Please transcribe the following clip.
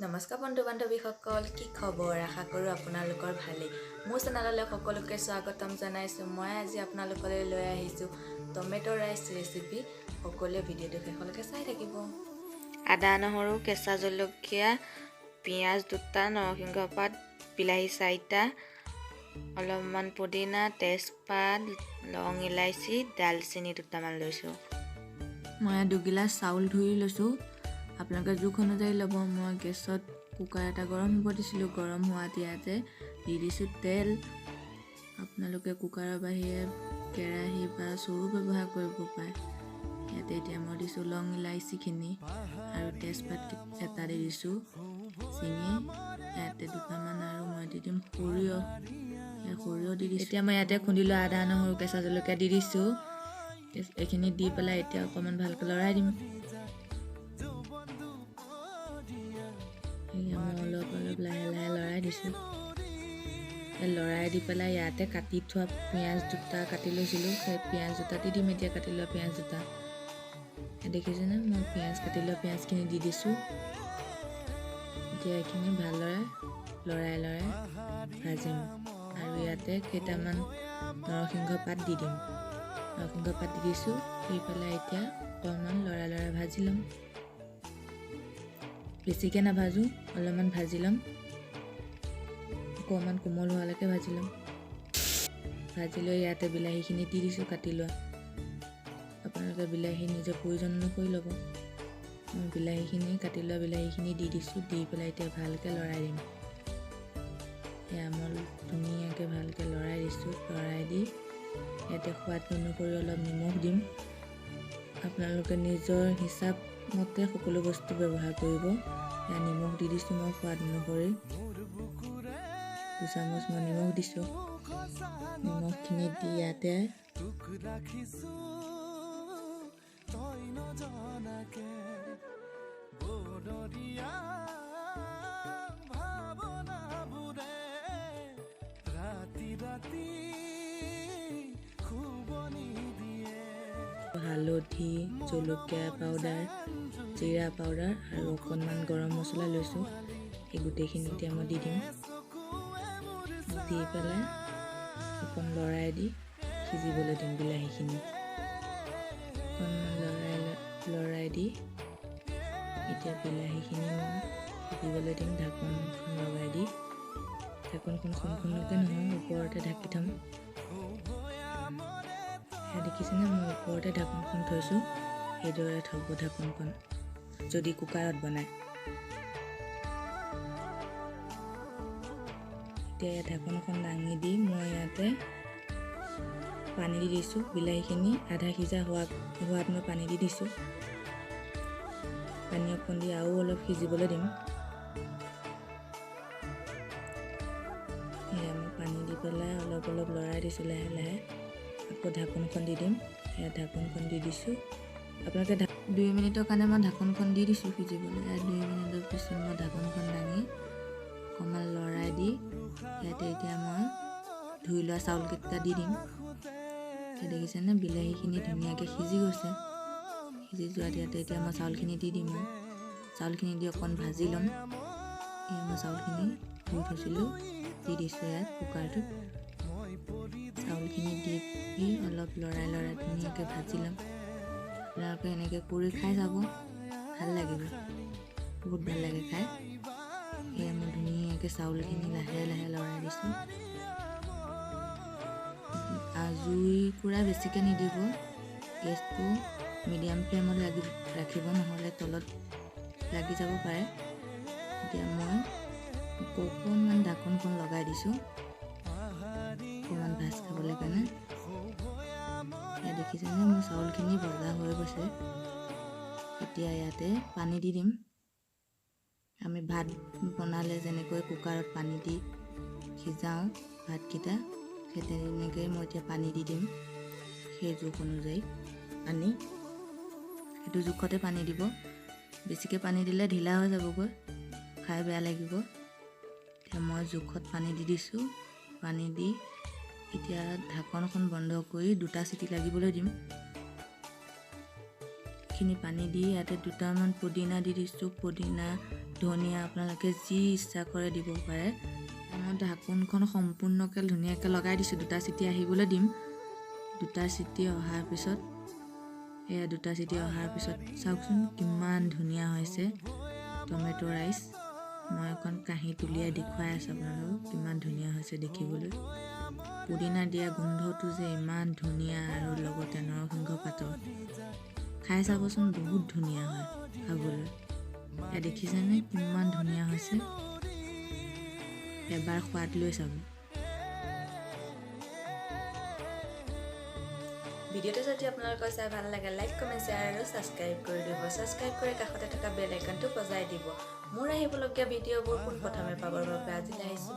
নমস্কাৰ বন্ধু বান্ধৱীসকল, কি খবৰ? আশা কৰোঁ আপোনালোকৰ ভালেই। মোৰ চেনেললৈ সকলোকে স্বাগতম জনাইছোঁ। মই আজি আপোনালোকলৈ লৈ আহিছোঁ টমেটো ৰাইচ ৰেচিপি। সকলোৱে ভিডিঅ'টো শেষলৈকে চাই থাকিব। আদা, নহৰু, কেঁচা জলকীয়া, পিঁয়াজ 2টা, নৰসিংহ পাত, বিলাহী 4টা, অলপমান পুদিনা, তেজপাত, লং, ইলাইচি, দালচেনি 2টামান লৈছোঁ। মই 2 গিলাচ চাউল ধুই লৈছোঁ। আপোনালোকে জোখ অনুযায়ী ল'ব। মই গেছত কুকাৰ এটা গৰম হ'ব দিছিলোঁ। গৰম হোৱাত ইয়াতে দি দিছোঁ তেল। আপোনালোকে কুকাৰৰ বাহিৰে কেৰাহী বা চৰু ব্যৱহাৰ কৰিব পাৰে। ইয়াতে এতিয়া মই দিছোঁ লং ইলাইচিখিনি আৰু তেজপাত এটা দি দিছোঁ চিঙি। ইয়াতে 2টামান আৰু মই দি দিম সৰিয়হ দি দিছোঁ। এতিয়া মই ইয়াতে খুন্দিলোঁ আদা, নহৰু, কেঁচা জলকীয়া দি দিছোঁ। এইখিনি দি পেলাই এতিয়া অকণমান ভালকৈ লৰাই দিম। মই অলপ লাহে লাহে লৰাই দিছোঁ। লৰাই দি পেলাই ইয়াতে কাটি থোৱা পিঁয়াজ 2টা কাটি লৈছিলোঁ। সেই পিঁয়াজ 2টা দি দিম। এতিয়া কাটি লোৱা পিঁয়াজ 2টা দেখিছেনে? মই কাটি লোৱা পিঁয়াজখিনি দি দিছোঁ। এতিয়া এইখিনি ভালদৰে লৰাই ভাজিম আৰু ইয়াতে কেইটামান নৰসিংহ পাত দি দিম। নৰসিংহ পাত দি দিছোঁ। দি পেলাই এতিয়া অকণমান লৰাই ভাজি ল'ম। বেছিকৈ নাভাজোঁ, অলপমান ভাজি ল'ম। অকণমান কোমল হোৱালৈকে ভাজি ল'ম। ভাজি লৈ ইয়াতে বিলাহীখিনি দি দিছোঁ কাটি লোৱা। আপোনালোকে বিলাহী নিজৰ প্ৰয়োজন অনুসৰি ল'ব। বিলাহীখিনি কাটি লোৱা বিলাহীখিনি দি দিছোঁ। দি পেলাই এতিয়া ভালকৈ লৰাই দিম। এয়া মই ধুনীয়াকৈ ভালকৈ লৰাই দিছোঁ। লৰাই দি ইয়াতে সোৱাদ অনুসৰি অলপ নিমখ দিম। আপোনালোকে নিজৰ হিচাপ মতে সকলো বস্তু ব্যৱহাৰ কৰিব। এয়া নিমখ দি দিছোঁ মই সোৱাদ অনুসৰি। 2 চামুচ মই নিমখ দিছোঁ। নিমখখিনি দি ইয়াতে হালধি, জলকীয়া পাউডাৰ, জিৰা পাউডাৰ আৰু অকণমান গৰম মছলা লৈছোঁ। এই গোটেইখিনি এতিয়া মই দি দিম। দি পেলাই অকণ লৰাই দি সিজিবলৈ দিম বিলাহীখিনি। অকণমান লৰাই দি এতিয়া বিলাহীখিনি মই সিজিবলৈ দিম। ঢাকনখন লগাই দি ঢাকনখন সম্পূৰ্ণকৈ নহয় ওপৰতে ঢাকি থ'ম। দেখিছেনে? মই ওপৰতে ঢাকনখন থৈছোঁ। এইদৰে থ'ব ঢাকনখন যদি কুকাৰত বনায়। এতিয়া ঢাকনখন দাঙি দি মই ইয়াতে পানী দি দিছোঁ। বিলাহীখিনি আধা সিজা হোৱাত মই পানী দি দিছোঁ। পানী অকণ দি আৰু অলপ সিজিবলৈ দিম। সেয়া মই পানী দি পেলাই অলপ লৰাই দিছোঁ লাহে লাহে। আকৌ ঢাকনখন দি দিম। সেয়া ঢাকনখন দি দিছোঁ। আপোনালোকে 2 মিনিটৰ কাৰণে মই ঢাকনখন দি দিছোঁ সিজিবলৈ। 2 মিনিটৰ পিছত মই ঢাকনখন দাঙি অকণমান লৰাই দি ইয়াতে এতিয়া মই ধুই লোৱা চাউলকেইটা দি দিম। দেখিছেনে? বিলাহীখিনি ধুনীয়াকৈ সিজি গৈছে। সিজি যোৱাত ইয়াতে এতিয়া মই চাউলখিনি দি দিম। চাউলখিনি দি অকণ ভাজি ল'ম। মই চাউলখিনি ধুই থৈছিলোঁ দি দিছোঁ ইয়াত কুকাৰটোত। চাউলখিনি দি অলপ লৰাই ধুনীয়াকৈ ভাজি ল'ম। আপোনালোকে এনেকৈ কৰি খাই চাব, ভাল লাগিব, বহুত ভাল লাগে খাই। সেয়া মই ধুনীয়াকৈ চাউলখিনি লাহে লাহে লৰাই দিছোঁ। জুইকুৰা বেছিকৈ নিদিব। গেছটো মিডিয়াম ফ্লেমত ৰাখিব, নহ'লে তলত লাগি যাব পাৰে। এতিয়া মই অকণমান ঢাকনখন লগাই দিছোঁ অকণমান ভাজ খাবলৈ কাৰণে। এয়া দেখিছেনে? মোৰ চাউলখিনি ভজা হৈ গৈছে। এতিয়া ইয়াতে পানী দি দিম। আমি ভাত বনালে যেনেকৈ কুকাৰত পানী দি সিজাওঁ ভাতকেইটা, সেই তেনেকৈ মই এতিয়া পানী দি দিম। সেই জোখ অনুযায়ী পানী, সেইটো জোখতে পানী দিব। বেছিকৈ পানী দিলে ঢিলা হৈ যাবগৈ, খাই বেয়া লাগিব। এতিয়া মই জোখত পানী দি দিছোঁ। পানী দি এতিয়া ঢাকনখন বন্ধ কৰি 2টা চিটি লাগিবলৈ দিম। এইখিনি পানী দি ইয়াতে 2টামান পুদিনা দি দিছোঁ। পুদিনা ধনিয়া আপোনালোকে যি ইচ্ছা কৰে দিব পাৰে। মই ঢাকোনখন সম্পূৰ্ণকৈ ধুনীয়াকৈ লগাই দিছোঁ। 2টা চিটি আহিবলৈ দিম। 2টা চিটি অহাৰ পিছত চাওকচোন কিমান ধুনীয়া হৈছে টমেটো ৰাইচ। মই এখন কাঁহী তুলিয়াই দেখুৱাই আছোঁ আপোনালোকক কিমান ধুনীয়া হৈছে দেখিবলৈ। পুদিনা দিয়া গোন্ধটো যে ইমান ধুনীয়া আৰু লগতে নৰসিংহ পাতৰ খাই চাবচোন, বহুত ধুনীয়া হয় খাবলৈ। এয়া দেখিছেনে কিমান ধুনীয়া হৈছে? এবাৰ সোৱাদ লৈ চাব। ভিডিঅ'টো যদি আপোনালোকৰ চাই ভাল লাগে লাইক কমেণ্ট শ্বেয়াৰ আৰু ছাবস্ক্ৰাইব কৰি দিব। ছাবস্ক্ৰাইব কৰি কাষতে থকা বেল আইকনটো বজাই দিব। মোৰ আহিবলগীয়া ভিডিঅ'বোৰ পোনপ্ৰথমে পাবৰ বাবে আজিলৈ আহিছোঁ।